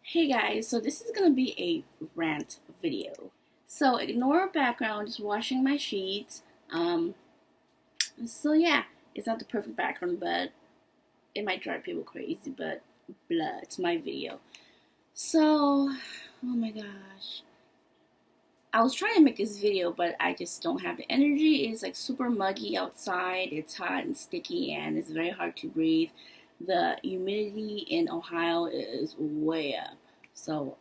Hey guys, so this is gonna be a rant video. So ignore background, just washing my sheets. Um, so yeah, it's not the perfect background, but it might drive people crazy, but blah, it's my video. So, oh my gosh. I was trying to make this video, but I just don't have the energy. It's like super muggy outside, it's hot and sticky, and it's very hard to breathe. The humidity in Ohio is way up. So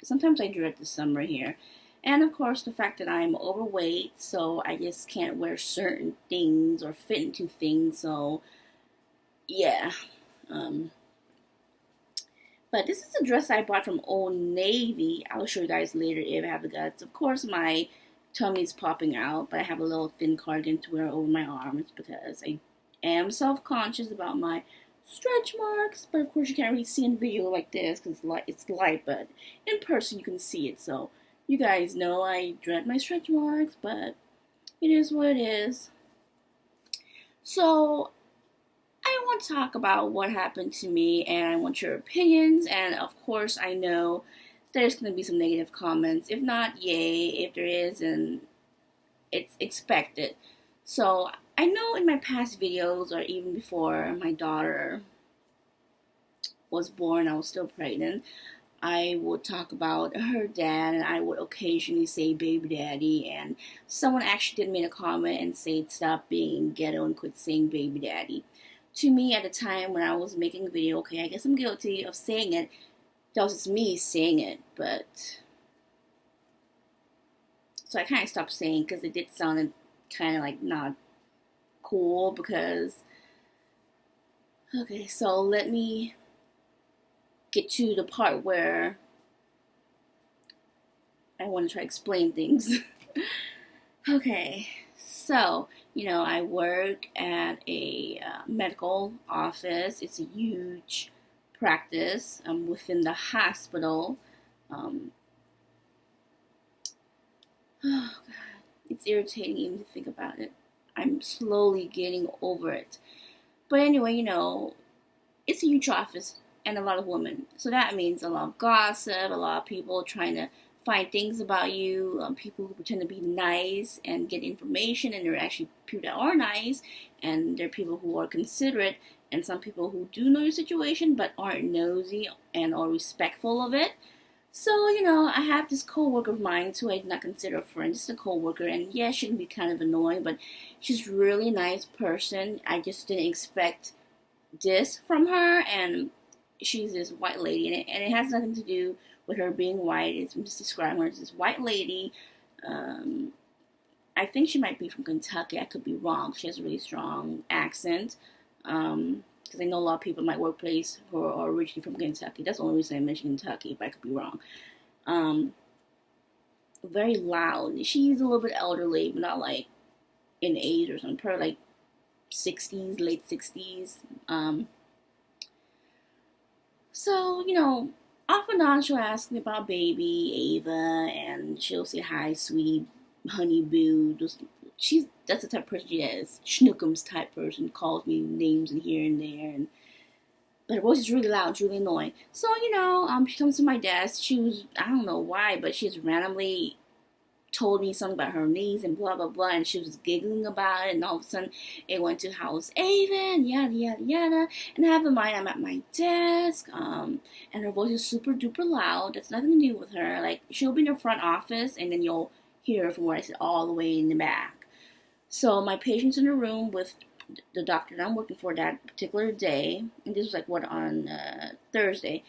sometimes I dread the summer here. And of course, the fact that I'm overweight, so I just can't wear certain things or fit into things. So, yeah. Um, but this is a dress I bought from Old Navy. I'll show you guys later if I have the guts. Of course, my tummy's popping out, but I have a little thin cardigan to wear over my arms because I am self-conscious about my stretch marks. But of course, you can't really see in video like this because it's light, but in person you can see it. So you guys know I dread my stretch marks, but it is what it is. So I want to talk about what happened to me and I want your opinions. And of course, I know there's going to be some negative comments. If not, yay. If there is, then it's expected. So I know in my past videos, or even before my daughter was born, I was still pregnant, I would talk about her dad and I would occasionally say baby daddy, and someone actually did make a comment and say stop being ghetto and quit saying baby daddy. To me at the time when I was making a video, okay, I guess I'm guilty of saying it. That was just me saying it, but so I kind of stopped saying because it did sound kind of like not cool because okay, so let me get to the part where I want to try to explain things. Okay, so I work at a medical office. It's a huge practice within the hospital. Um, oh God, it's irritating even to think about it. I'm slowly getting over it. But anyway, it's a huge office and a lot of women. So that means a lot of gossip, a lot of people trying to find things about you, people who pretend to be nice and get information, and there are actually people that are nice, and there are people who are considerate, and some people who do know your situation but aren't nosy and are respectful of it. So, I have this coworker of mine who I do not consider a friend, just a coworker, and yeah, she can be kind of annoying, but she's a really nice person. I just didn't expect this from her, and she's this white lady, and it has nothing to do with her being white. It's just describing her as this white lady. Um, I think she might be from Kentucky. I could be wrong. She has a really strong accent. Because I know a lot of people in my workplace who are originally from Kentucky. That's the only reason I mentioned Kentucky, but I could be wrong. Um, Very loud. She's a little bit elderly, but not like in age or something. Probably like 60s, late 60s. So, off and on she'll ask me about baby Ava, and she'll say hi, sweetie, honey boo. That's the type of person she is. Schnookums type person, calls me names and here and there, and but her voice is really loud, it's really annoying. So, she comes to my desk. I don't know why, but she's randomly told me something about her niece and blah blah blah, and she was giggling about it, and all of a sudden it went to how's Avon, yada yada yada. And have in mind I'm at my desk, and her voice is super duper loud. That's nothing to do with her. Like she'll be in the front office, and then you'll hear her from where I sit all the way in the back. So my patient's in the room with the doctor that I'm working for that particular day, and this was like what on Thursday.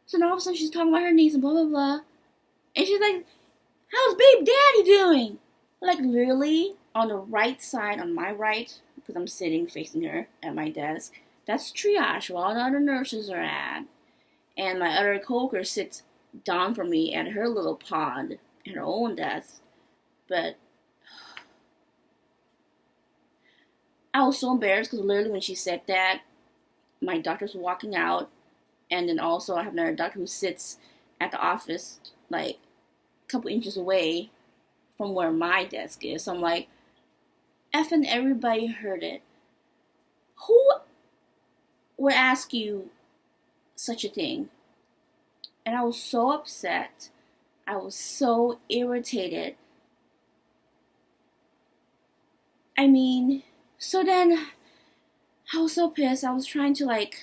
So now all of a sudden she's talking about her niece and blah blah blah, and she's like, how's baby daddy doing? Like literally on the right side, on my right, because I'm sitting facing her at my desk. That's triage where all the other nurses are at. And my other coworker sits down from me at her little pod at her own desk. But I was so embarrassed because literally when she said that, my doctor's walking out. And then also I have another doctor who sits at the office like a couple inches away from where my desk is. So I'm like, effing everybody heard it. Who would ask you such a thing? And I was so upset. I was so irritated. I mean, so then I was so pissed. I was trying to like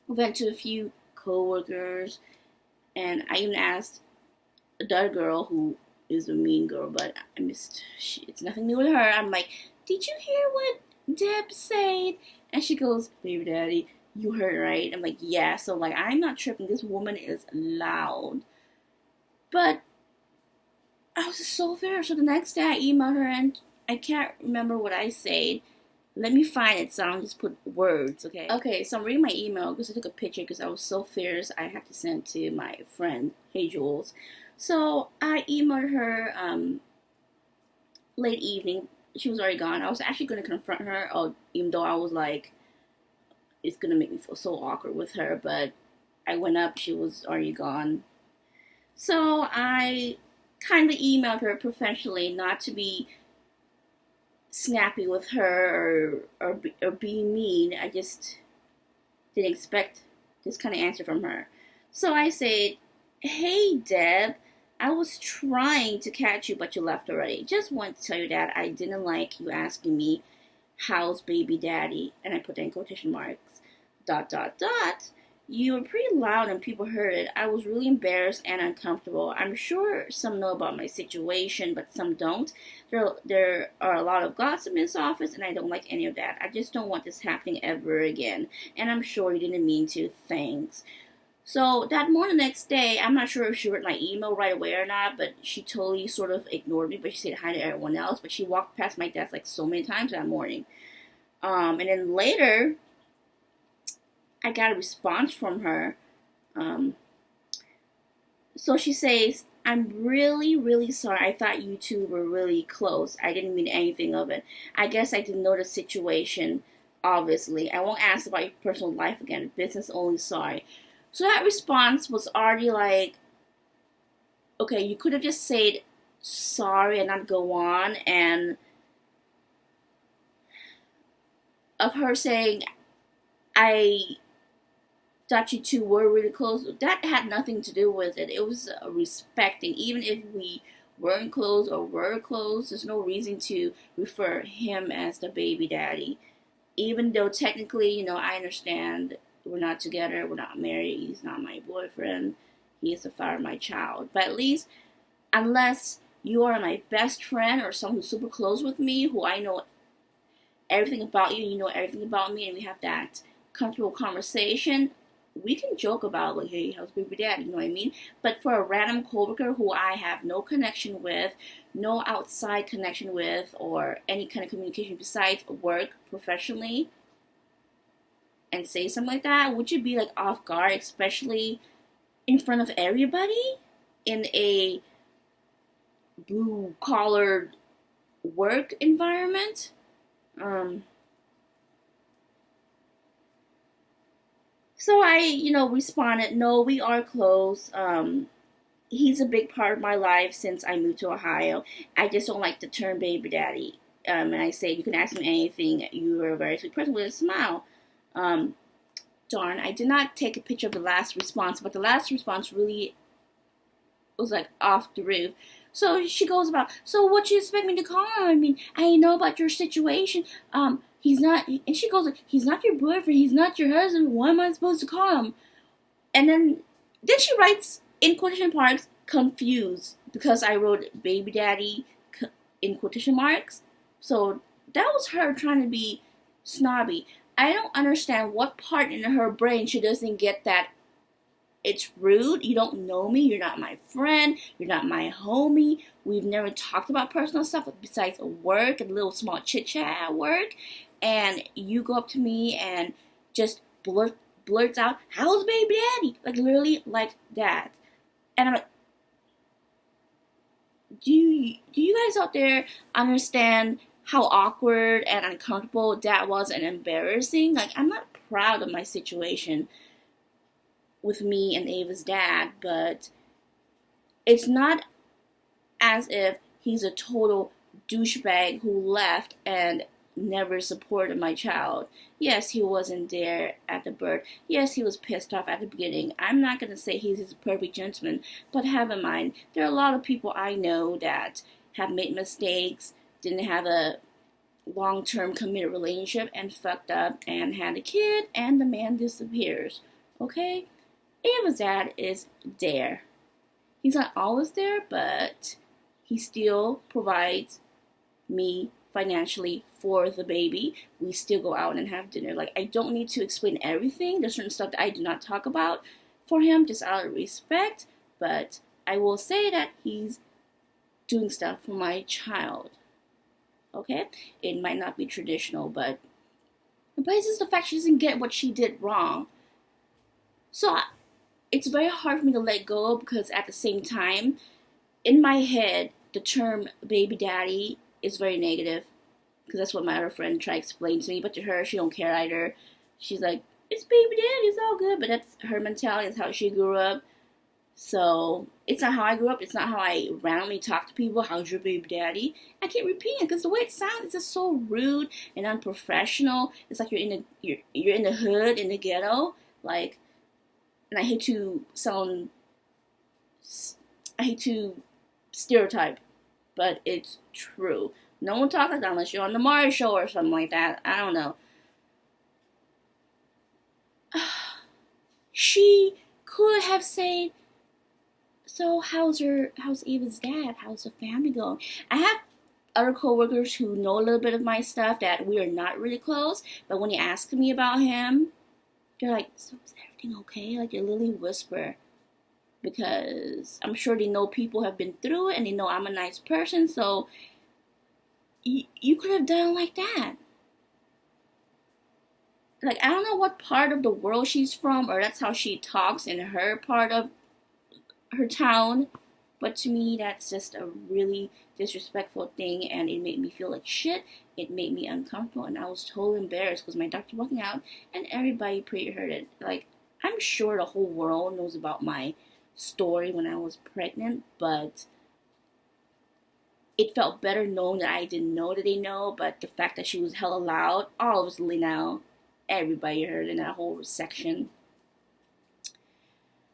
vent to a few coworkers, and I even asked the other girl who is a mean girl, but I missed. It's nothing new with her. I'm like, did you hear what Deb said? And she goes, baby daddy, you heard right. I'm like, yeah. So like, I'm not tripping. This woman is loud, but I was so fair. So the next day I emailed her, and I can't remember what I said. Let me find it so I don't just put words, okay? Okay, so I'm reading my email because I took a picture because I was so fierce I had to send it to my friend, Hey Jules. So I emailed her late evening. She was already gone. I was actually going to confront her, even though I was like, it's going to make me feel so awkward with her. But I went up, she was already gone. So I kindly emailed her professionally, not to be snappy with her or be mean. I just didn't expect this kind of answer from her. So I said, hey Deb, I was trying to catch you, but you left already. Just want to tell you that I didn't like you asking me, how's baby daddy? And I put that in quotation marks. ... You were pretty loud and people heard it. I was really embarrassed and uncomfortable. I'm sure some know about my situation, but some don't. There are a lot of gossip in this office, and I don't like any of that. I just don't want this happening ever again. And I'm sure you didn't mean to. Thanks. So that morning, next day, I'm not sure if she read my email right away or not, but she totally sort of ignored me, but she said hi to everyone else. But she walked past my desk like so many times that morning. And then later, I got a response from her. So she says, I'm really, really sorry. I thought you two were really close. I didn't mean anything of it. I guess I didn't know the situation, obviously. I won't ask about your personal life again. Business only, sorry. So that response was already like, okay, you could have just said sorry and not go on. And of her saying, I thought you two were really close, that had nothing to do with it. It was respecting. Even if we weren't close or were close, there's no reason to refer him as the baby daddy. Even though technically, I understand we're not together, we're not married, he's not my boyfriend, he is the father of my child. But at least, unless you are my best friend or someone who's super close with me, who I know everything about you, and you know everything about me, and we have that comfortable conversation, we can joke about, like, hey, how's baby daddy, you know what I mean? But for a random coworker who I have no connection with, no outside connection with, or any kind of communication besides work professionally, and say something like that, would you be like off guard, especially in front of everybody in a blue collared work environment? So I, responded, no, we are close. He's a big part of my life since I moved to Ohio. I just don't like the term baby daddy. And I say, you can ask me anything. You are a very sweet person with a smile. Darn, I did not take a picture of the last response, but the last response really was like off the roof. So she goes about, so what you expect me to call him? I mean, I know about your situation. He's not, and she goes, he's not your boyfriend, he's not your husband, what am I supposed to call him? And then she writes in quotation marks, confused, because I wrote baby daddy in quotation marks. So that was her trying to be snobby. I don't understand what part in her brain she doesn't get that it's rude. You don't know me. You're not my friend. You're not my homie. We've never talked about personal stuff besides work and a little small chit chat at work. And you go up to me and just blurts out, "How's baby daddy?" Like literally like that. And I'm like, do you guys out there understand how awkward and uncomfortable that was and embarrassing? Like, I'm not proud of my situation with me and Ava's dad, but it's not as if he's a total douchebag who left and never supported my child. Yes, he wasn't there at the birth. Yes, he was pissed off at the beginning. I'm not going to say he's a perfect gentleman, but have in mind, there are a lot of people I know that have made mistakes, didn't have a long-term committed relationship, and fucked up and had a kid, and the man disappears. Okay? Ava's dad is there. He's not always there, but he still provides me financially for the baby. We still go out and have dinner. Like, I don't need to explain everything. There's certain stuff that I do not talk about for him just out of respect, but I will say that he's doing stuff for my child. Okay? It might not be traditional, but it's just the fact she doesn't get what she did wrong. So it's very hard for me to let go, because at the same time, in my head, the term baby daddy is very negative, because that's what my other friend tried to explain to me. But to her, she don't care either. She's like, it's baby daddy, it's all good. But that's her mentality. That's how she grew up. So it's not how I grew up. It's not how I randomly talk to people. How's your baby daddy? I keep repeating, because the way it sounds is just so rude and unprofessional. It's like you're in the hood, in the ghetto. Like, and I hate to stereotype, but it's true. No one talks like that unless you're on the Mars show or something like that. I don't know. She could have said, so how's Ava's dad? How's the family going? I have other coworkers who know a little bit of my stuff that we are not really close, but when you ask me about him, they're like, so is everything okay? Like, they literally whisper, because I'm sure they know people have been through it, and they know I'm a nice person, so you could have done it like that. Like, I don't know what part of the world she's from, or that's how she talks in her part of her town, but to me, that's just a really disrespectful thing, and it made me feel like shit. It made me uncomfortable, and I was totally embarrassed, because my doctor walking out, and everybody pretty heard it. Like, I'm sure the whole world knows about my story when I was pregnant, but it felt better knowing that I didn't know that they know. But the fact that she was hella loud, obviously now everybody heard in that whole section.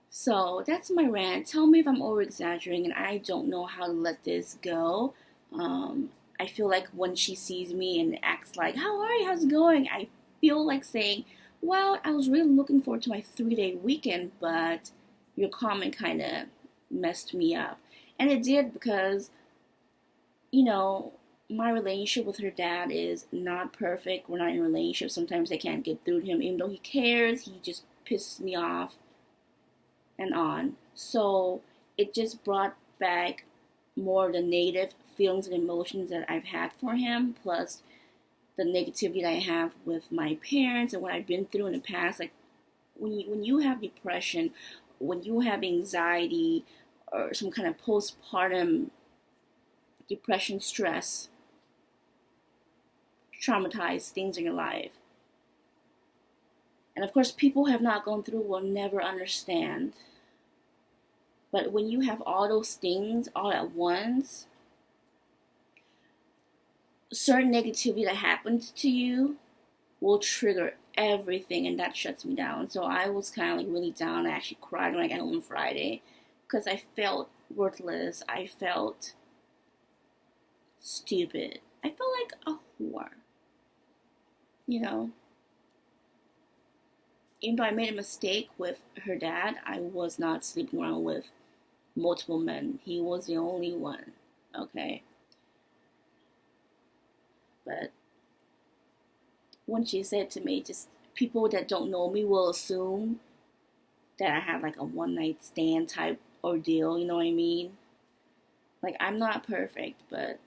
So that's my rant. Tell me if I'm over exaggerating, and I don't know how to let this go. I feel like when she sees me and acts like, how are you, how's it going, I feel like saying, well, I was really looking forward to my 3-day weekend, but your comment kind of messed me up. And it did, because, you know, my relationship with her dad is not perfect. We're not in a relationship. Sometimes I can't get through to him. Even though he cares, he just pisses me off and on. So it just brought back more of the negative feelings and emotions that I've had for him, plus the negativity that I have with my parents and what I've been through in the past. Like, when you have depression, when you have anxiety or some kind of postpartum depression, stress, traumatized things in your life. And of course, people who have not gone through will never understand. But when you have all those things all at once, certain negativity that happens to you will trigger everything, and that shuts me down. So I was kind of like really down. I actually cried when I got home on Friday, because I felt worthless. I felt stupid. I felt like a whore. You know? Even though I made a mistake with her dad, I was not sleeping around with multiple men. He was the only one. Okay? But when she said to me, just people that don't know me will assume that I had like a one night stand type ordeal, you know what I mean? Like, I'm not perfect, but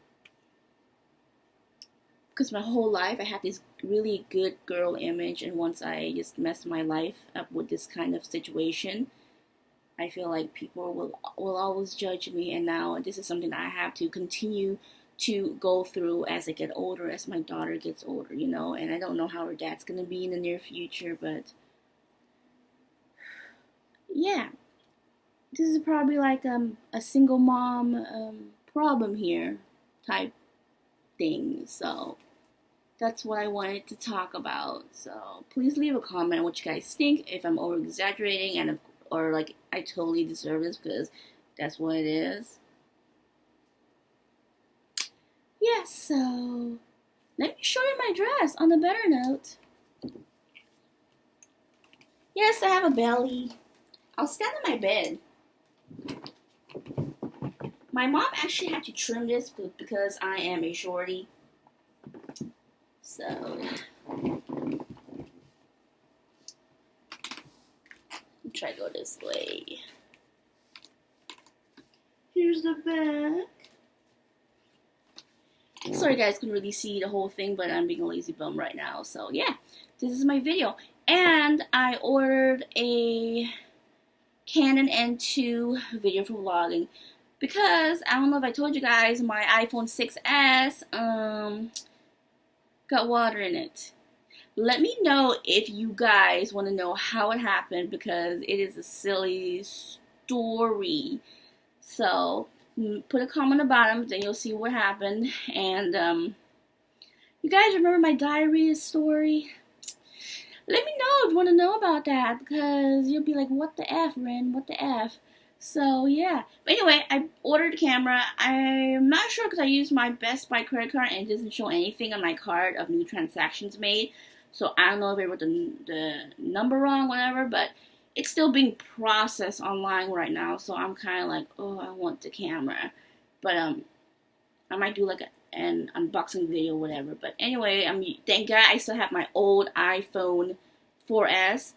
because my whole life I had this really good girl image, and once I just messed my life up with this kind of situation, I feel like people will always judge me, and now this is something that I have to continue to go through as I get older, as my daughter gets older, you know. And I don't know how her dad's gonna be in the near future, but yeah, this is probably like a single mom problem here type thing. So that's what I wanted to talk about. So please leave a comment on what you guys think, if I'm over exaggerating and or like I totally deserve this, because that's what it is. Yeah, so let me show you my dress on a better note. Yes, I have a belly. I'll stand on my bed. My mom actually had to trim this because I am a shorty. So try to go this way. Here's the back. Sorry guys, couldn't really see the whole thing, but I'm being a lazy bum right now. So yeah, this is my video. And I ordered a Canon N2 video for vlogging because I don't know if I told you guys, my iPhone 6s got water in it. Let me know if you guys want to know how it happened, because it is a silly story. So put a comment on the bottom, then you'll see what happened. And you guys remember my diarrhea story? Let me know if you want to know about that, because you'll be like, what the F, Ren? What the F? So yeah. But anyway, I ordered a camera. I'm not sure because I used my Best Buy credit card and it doesn't show anything on my card of new transactions made. So I don't know if I wrote the number wrong, whatever, but it's still being processed online right now. So I'm kind of like, oh, I want the camera. But I might do like an unboxing video, whatever. But anyway, thank God I still have my old iPhone 4S.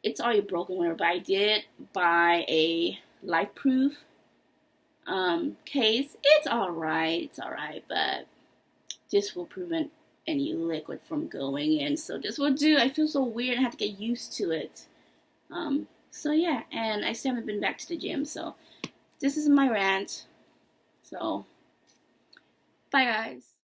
It's already broken, whatever, but I did buy a life-proof case. It's alright, but this will prevent any liquid from going in. So this will do. I feel so weird. I have to get used to it. So yeah, and I still haven't been back to the gym. So this is my rant. So bye guys.